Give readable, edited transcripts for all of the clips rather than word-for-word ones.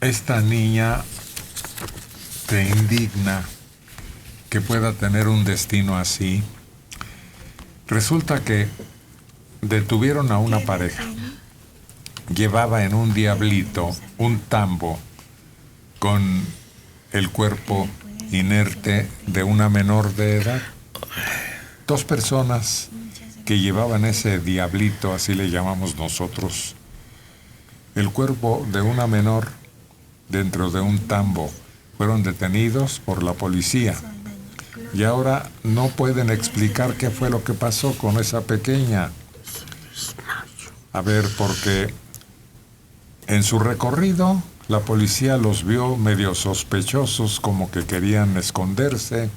esta niña te indigna que pueda tener un destino así. Resulta que detuvieron a una pareja. Llevaba en un diablito un tambo con el cuerpo inerte de una menor de edad. 2 personas que llevaban ese diablito, así le llamamos nosotros, el cuerpo de una menor dentro de un tambo, fueron detenidos por la policía. Y ahora no pueden explicar qué fue lo que pasó con esa pequeña. A ver, porque en su recorrido la policía los vio medio sospechosos, como que querían esconderse,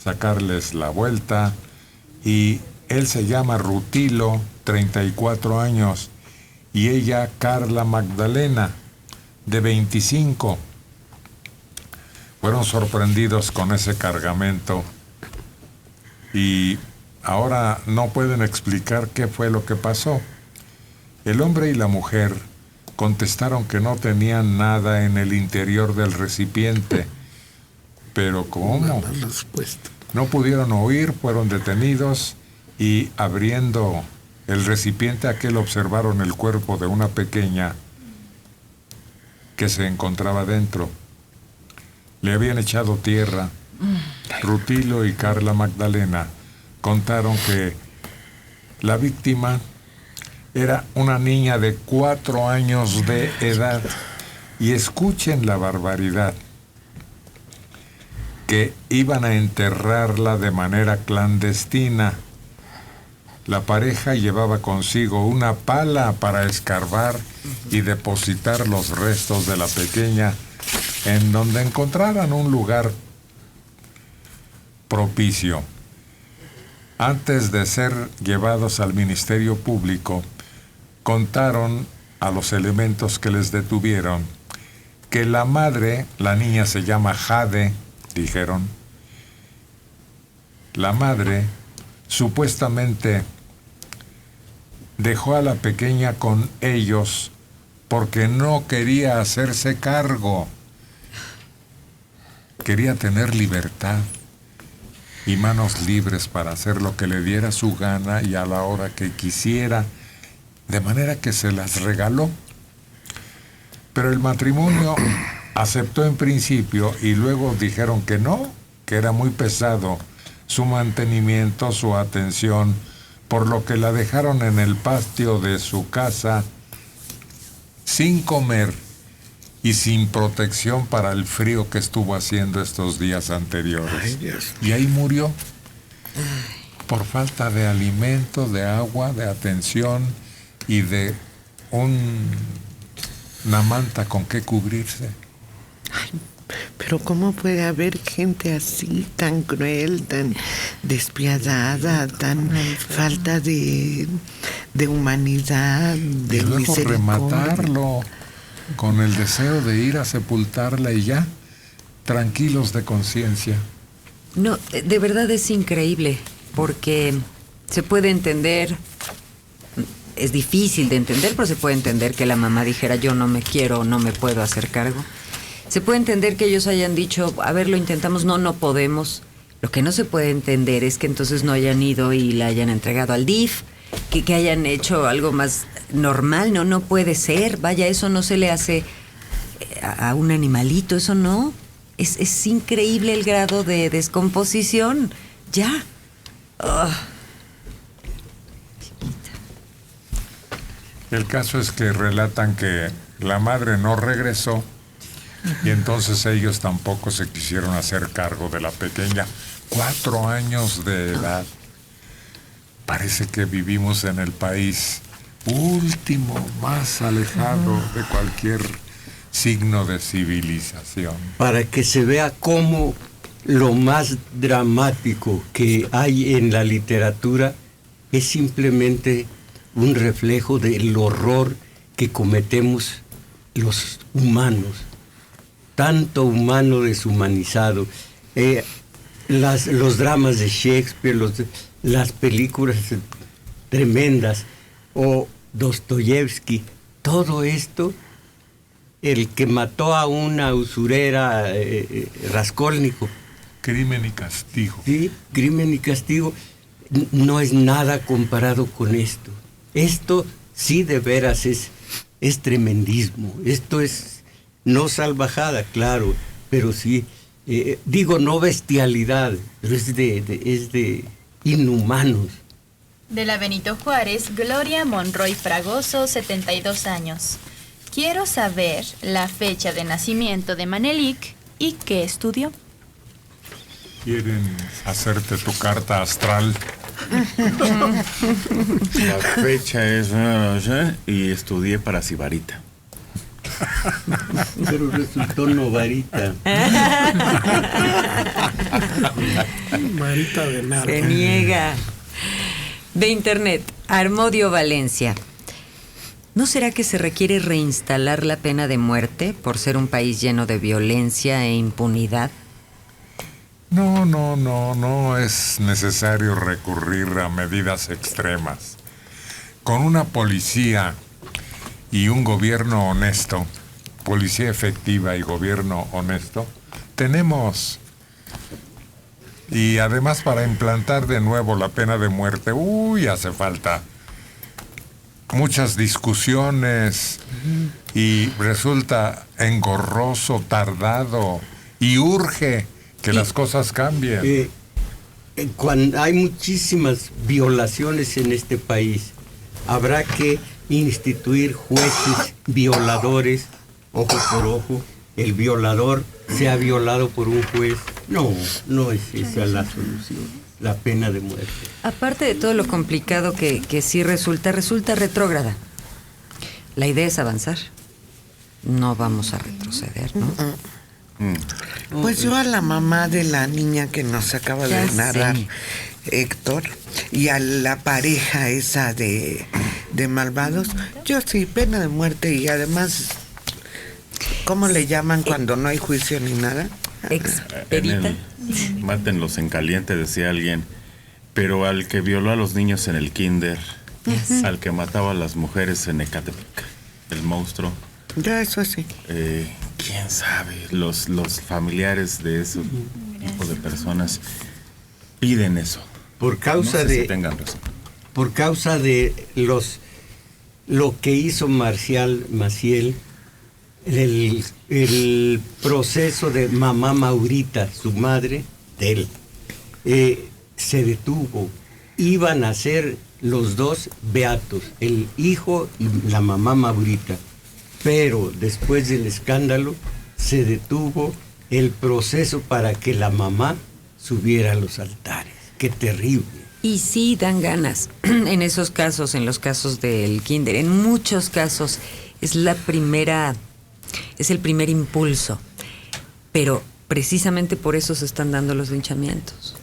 sacarles la vuelta, y él se llama Rutilo, 34 años, y ella Carla Magdalena, de 25. Fueron sorprendidos con ese cargamento y ahora no pueden explicar qué fue lo que pasó. El hombre y la mujer contestaron que no tenían nada en el interior del recipiente. Pero ¿cómo? No pudieron oír, fueron detenidos y abriendo el recipiente aquel observaron el cuerpo de una pequeña que se encontraba dentro. Le habían echado tierra. Rutilo y Carla Magdalena contaron que la víctima era una niña de 4 años de edad. Y escuchen la barbaridad, que iban a enterrarla de manera clandestina. La pareja llevaba consigo una pala para escarbar y depositar los restos de la pequeña en donde encontraran un lugar propicio. Antes de ser llevados al Ministerio Público, contaron a los elementos que les detuvieron que la madre, la niña se llama Jade, dijeron, la madre supuestamente dejó a la pequeña con ellos porque no quería hacerse cargo. Quería tener libertad y manos libres para hacer lo que le diera su gana y a la hora que quisiera, de manera que se las regaló. Pero el matrimonio aceptó en principio y luego dijeron que no, que era muy pesado su mantenimiento, su atención, por lo que la dejaron en el patio de su casa sin comer y sin protección para el frío que estuvo haciendo estos días anteriores. Ay, Dios. Y ahí murió por falta de alimento, de agua, de atención y de una manta con que cubrirse. Ay, pero ¿cómo puede haber gente así, tan cruel, tan despiadada, tan falta de humanidad, de y luego misericordia? Rematarlo con el deseo de ir a sepultarla y ya, tranquilos de conciencia. No, de verdad es increíble, porque se puede entender, es difícil de entender, pero se puede entender que la mamá dijera yo no me quiero, no me puedo hacer cargo. Se puede entender que ellos hayan dicho, a ver, lo intentamos, no podemos. Lo que no se puede entender es que entonces no hayan ido y la hayan entregado al DIF, que hayan hecho algo más normal, no puede ser. Vaya, eso no se le hace a un animalito, eso no. Es increíble el grado de descomposición. Ya. El caso es que relatan que la madre no regresó y entonces ellos tampoco se quisieron hacer cargo de la pequeña. 4 años de edad. Parece que vivimos en el país último, más alejado de cualquier signo de civilización. Para que se vea cómo lo más dramático que hay en la literatura es simplemente un reflejo del horror que cometemos los humanos, tanto humano deshumanizado. Los dramas de Shakespeare, las películas tremendas, o Dostoyevsky, todo esto el que mató a una usurera, Raskolnikov. Crimen y castigo. Sí, Crimen y Castigo no es nada comparado con esto. Esto sí de veras es tremendismo. Esto es no salvajada, claro, pero sí, digo no bestialidad, pero es de inhumanos. De la Benito Juárez, Gloria Monroy Fragoso, 72 años. Quiero saber la fecha de nacimiento de Manelik y qué estudió. ¿Quieren hacerte tu carta astral? La fecha es y estudié para Sibarita. Pero resultó Novarita. Marita de nada. Se niega. De internet, Armodio Valencia. ¿No será que se requiere reinstalar la pena de muerte por ser un país lleno de violencia e impunidad? No es necesario recurrir a medidas extremas. Con una policía y un gobierno honesto, policía efectiva y gobierno honesto, tenemos. Y además para implantar de nuevo la pena de muerte, hace falta muchas discusiones y resulta engorroso, tardado y urge que las cosas cambien. Cuando hay muchísimas violaciones en este país, habrá que instituir jueces violadores, ojo por ojo. El violador sea violado por un juez. No es esa la solución, la pena de muerte. Aparte de todo lo complicado que sí resulta retrógrada. La idea es avanzar. No vamos a retroceder, ¿no? Pues yo a la mamá de la niña que nos acaba Ya de narrar, sé. Héctor, y a la pareja esa de Malvados, yo sí, pena de muerte. Y además, ¿cómo le llaman cuando no hay juicio ni nada? Expedita. Mátenlos en caliente, decía alguien. Pero al que violó a los niños en el kinder, al que mataba a las mujeres en Ecatepec, el monstruo. Ya, eso sí. ¿Quién sabe? Los familiares de ese tipo de personas piden eso. Por causa No sé de si tengan razón. Por causa de lo que hizo Marcial Maciel, el proceso de mamá Maurita, su madre, de él, se detuvo. Iban a ser los dos beatos, el hijo y la mamá Maurita. Pero después del escándalo se detuvo el proceso para que la mamá subiera a los altares. ¡Qué terrible! Y sí dan ganas en esos casos, en los casos del kinder. En muchos casos es el primer impulso. Pero precisamente por eso se están dando los linchamientos.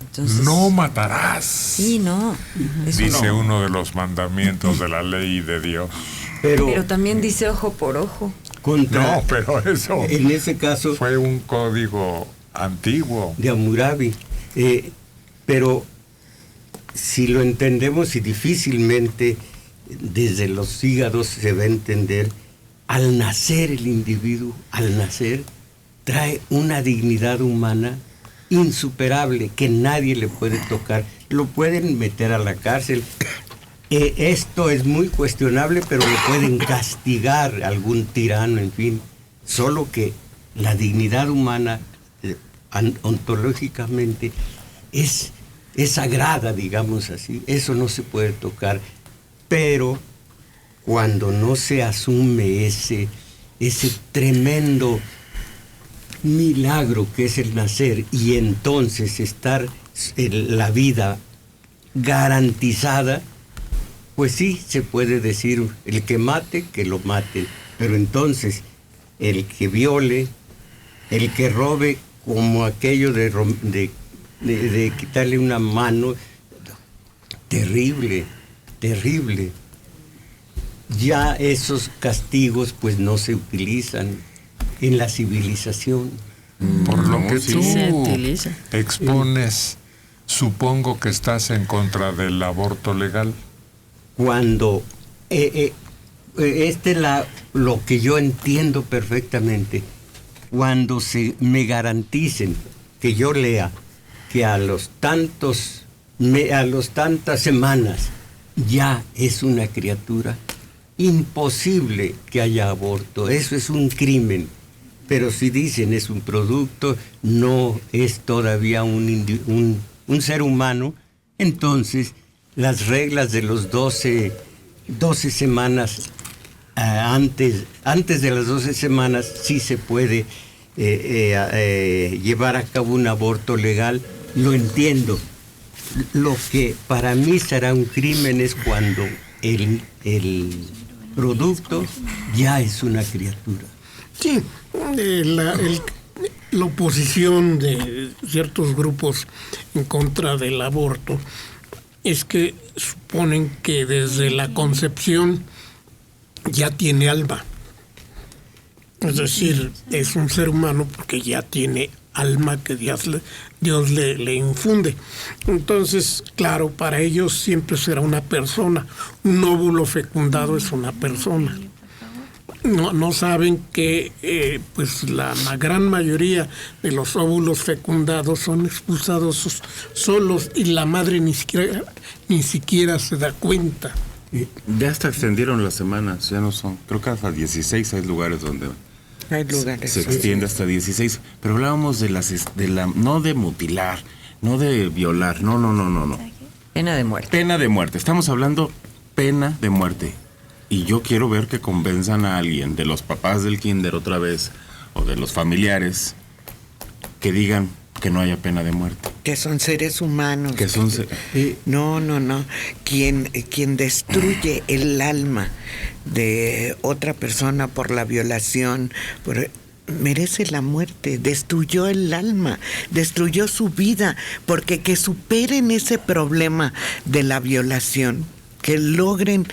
Entonces, No matarás. Sí, no. Eso Dice no. uno de los mandamientos de la ley de Dios. Pero también dice ojo por ojo. No, pero eso en ese caso fue un código antiguo. de Hammurabi. Pero si lo entendemos, y difícilmente desde los hígados se va a entender, al nacer el individuo, trae una dignidad humana insuperable que nadie le puede tocar. Lo pueden meter a la cárcel. Esto es muy cuestionable, pero lo pueden castigar algún tirano, en fin. Solo que la dignidad humana, ontológicamente, es sagrada, digamos así. Eso no se puede tocar. Pero cuando no se asume ese tremendo milagro que es el nacer, y entonces estar la vida garantizada, pues sí, se puede decir, el que mate, que lo mate. Pero entonces, el que viole, el que robe, como aquello de quitarle una mano, terrible, terrible. Ya esos castigos pues no se utilizan en la civilización. Por lo que sí. tú Se utiliza. expones, supongo que estás en contra del aborto legal. Cuando lo que yo entiendo perfectamente. Cuando me garanticen que yo lea que a los tantas semanas ya es una criatura, imposible que haya aborto. Eso es un crimen. Pero si dicen es un producto, no es todavía un ser humano, entonces las reglas de los 12 semanas, antes de las 12 semanas sí se puede llevar a cabo un aborto legal, lo entiendo. Lo que para mí será un crimen es cuando el producto ya es una criatura. Sí, la oposición de ciertos grupos en contra del aborto es que suponen que desde la concepción ya tiene alma. Es decir, es un ser humano porque ya tiene alma que Dios le infunde. Entonces, claro, para ellos siempre será una persona. Un óvulo fecundado es una persona. No saben que pues la gran mayoría de los óvulos fecundados son expulsados solos y la madre ni siquiera se da cuenta. Ya hasta extendieron las semanas, ya no son. Creo que hasta 16 hay lugares donde se extiende hasta 16. Pero hablábamos de no de mutilar, no de violar, no. Pena de muerte. Pena de muerte. Estamos hablando pena de muerte. Y yo quiero ver que convenzan a alguien de los papás del kinder otra vez, o de los familiares, que digan que no haya pena de muerte. Que son seres humanos. Que son No. Quien destruye el alma de otra persona por la violación, merece la muerte. Destruyó el alma, destruyó su vida, porque que superen ese problema de la violación, que logren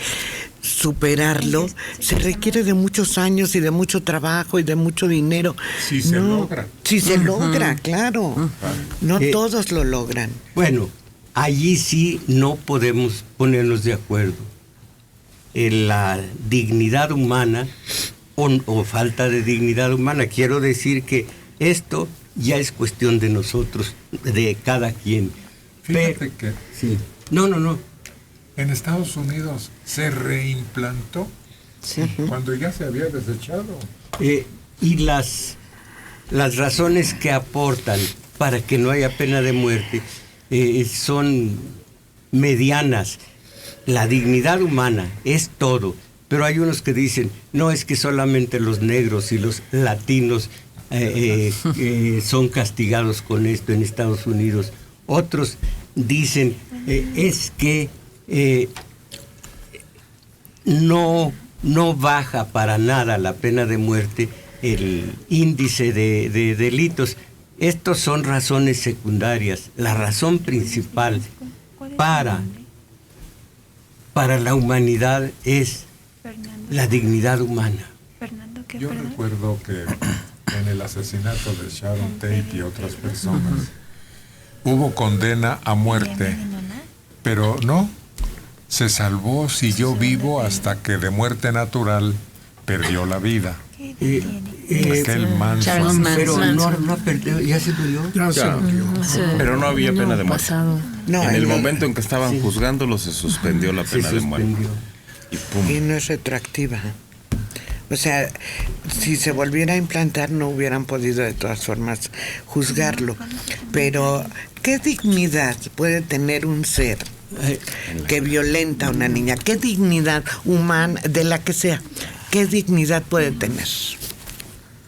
superarlo, se requiere de muchos años y de mucho trabajo y de mucho dinero. Si se logra. Si se logra, claro. No todos lo logran. Bueno, allí sí no podemos ponernos de acuerdo. En la dignidad humana o falta de dignidad humana. Quiero decir que esto ya es cuestión de nosotros, de cada quien. Fíjate que sí. No. en Estados Unidos se reimplantó cuando ya se había desechado. Y las razones que aportan para que no haya pena de muerte son medianas. La dignidad humana es todo, pero hay unos que dicen, no, es que solamente los negros y los latinos son castigados con esto en Estados Unidos. Otros dicen, es que no baja para nada la pena de muerte el índice de delitos. Estos son razones secundarias. La razón principal para la humanidad es la dignidad humana. Yo recuerdo que en el asesinato de Sharon Tate y otras personas hubo condena a muerte, pero no, se salvó, siguió vivo hasta que de muerte natural perdió la vida. Aquel Manson. Pero no perdió, ya se murió. Pero no había pena de muerte. No, en el momento en que estaban juzgándolo se suspendió la pena de muerte. Y pum. Y no es retroactiva. O sea, si se volviera a implantar no hubieran podido de todas formas juzgarlo. Pero, ¿qué dignidad puede tener un ser que violenta a una niña? ¿Qué dignidad humana, de la que sea, qué dignidad puede tener?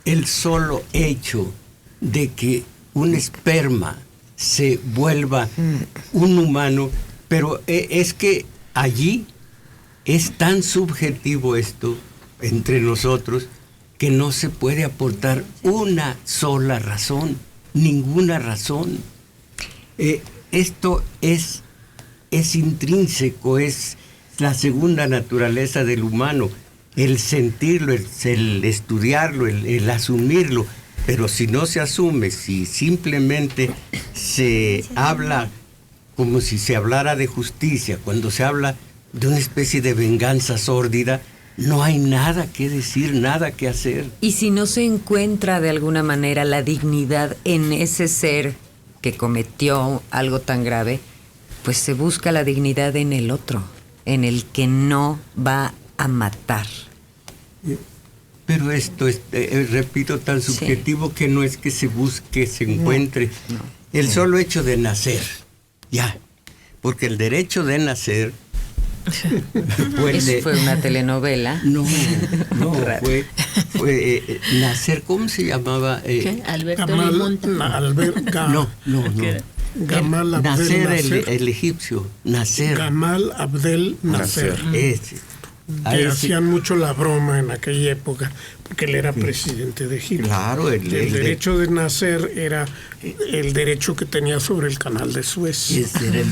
El solo hecho de que un esperma se vuelva un humano, pero es que allí es tan subjetivo esto entre nosotros que no se puede aportar una sola razón, ninguna razón. Esto es intrínseco, es la segunda naturaleza del humano, el sentirlo, el estudiarlo, el asumirlo. Pero si no se asume, si simplemente se habla como si se hablara de justicia, cuando se habla de una especie de venganza sórdida, no hay nada que decir, nada que hacer. Y si no se encuentra de alguna manera la dignidad en ese ser que cometió algo tan grave, pues se busca la dignidad en el otro, en el que no va a matar. Pero esto es, repito, tan subjetivo que no es que se busque, se encuentre. El solo hecho de nacer, ya. Porque el derecho de nacer... Eso fue una telenovela. No, fue nacer, ¿cómo se llamaba? Alberto Gamal, Limonta. No. Gamal Abdel Nacer, Nasser. el egipcio, nacer. Gamal Abdel Nasser. Ese. Que hacían mucho la broma en aquella época, porque él era presidente de Egipto. Claro, el derecho de nacer era el derecho que tenía sobre el canal de Suez. Ese era el